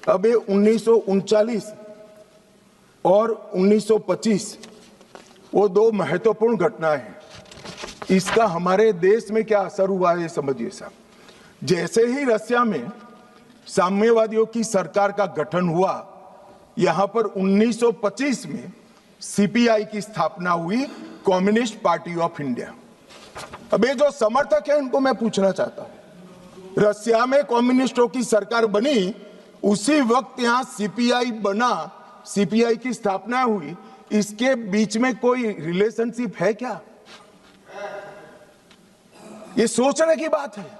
अब ये 1939 और 1925 वो दो महत्वपूर्ण घटनाएं हैं। इसका हमारे देश में क्या असर हुआ है ये समझिए साहब। जैसे ही रसिया में साम्यवादियों की सरकार का गठन हुआ, यहां पर 1925 में सीपीआई की स्थापना हुई, कम्युनिस्ट पार्टी ऑफ इंडिया। अब ये जो समर्थक है इनको मैं पूछना चाहता हूं, रसिया में कम्युनिस्टों की सरकार बनी, उसी वक्त यहां सीपीआई बना, सीपीआई की स्थापना हुई, इसके बीच में कोई रिलेशनशिप है क्या? ये सोचने की बात है।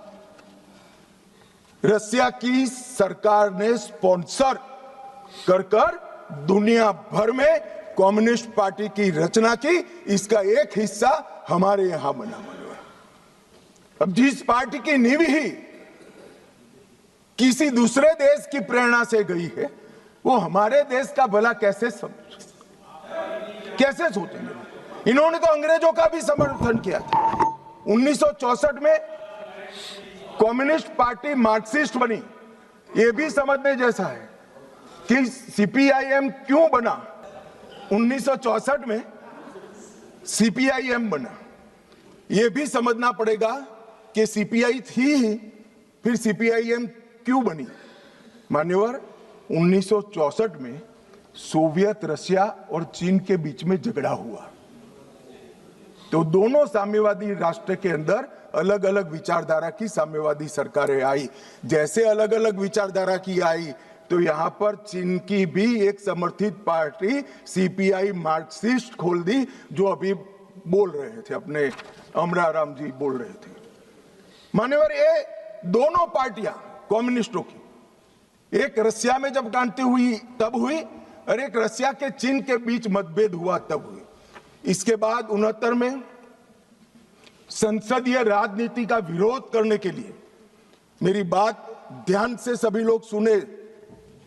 रसिया की सरकार ने स्पॉन्सर कर दुनिया भर में कम्युनिस्ट पार्टी की रचना की, इसका एक हिस्सा हमारे यहां बना हुआ है। अब जिस पार्टी की नींव ही किसी दूसरे देश की प्रेरणा से गई है, वो हमारे देश का भला कैसे सोचेंगे? इन्होंने तो अंग्रेजों का भी समर्थन किया था। 1964 में कम्युनिस्ट पार्टी मार्क्सिस्ट बनी। ये भी समझने जैसा है कि सीपीआईएम क्यों बना। 1964 में सीपीआईएम बना, ये भी समझना पड़ेगा कि सीपीआई थी, फिर सीपीआईएम क्यों बनी। मान्यवर, 1964 में सोवियत रशिया और चीन के बीच में झगड़ा हुआ, तो दोनों साम्यवादी राष्ट्र के अंदर अलग अलग विचारधारा की साम्यवादी सरकारें आई। जैसे अलग अलग विचारधारा की आई, तो यहां पर चीन की भी एक समर्थित पार्टी सीपीआई मार्क्सिस्ट खोल दी, जो अभी बोल रहे थे, अपने अमराराम जी बोल रहे थे। मान्यवर, ये दोनों पार्टियां कम्युनिस्टों की, एक रसिया में जब क्रांति हुई तब हुई, और एक रसिया के चीन के बीच मतभेद हुआ तब हुई। इसके बाद 69 में संसदीय राजनीति का विरोध करने के लिए, मेरी बात ध्यान से सभी लोग सुने,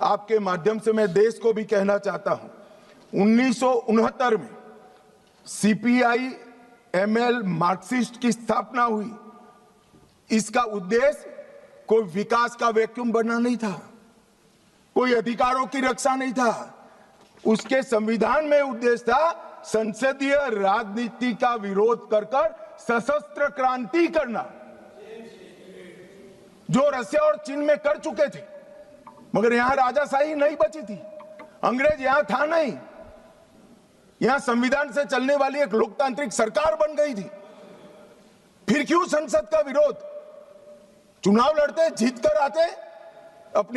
आपके माध्यम से मैं देश को भी कहना चाहता हूं, 1969 में सीपीआई एमएल मार्क्सिस्ट की स्थापना हुई। इसका उद्देश्य कोई विकास का वैक्यूम बनना नहीं था, कोई अधिकारों की रक्षा नहीं था। उसके संविधान में उद्देश्य था संसदीय राजनीति का विरोध कर सशस्त्र क्रांति करना, जो रसिया और चीन में कर चुके थे। मगर यहां राजाशाही नहीं बची थी, अंग्रेज यहां था नहीं, यहां संविधान से चलने वाली एक लोकतांत्रिक सरकार बन गई थी। फिर क्यों संसद का विरोध? चुनाव लड़ते, जीत कर आते, अपनी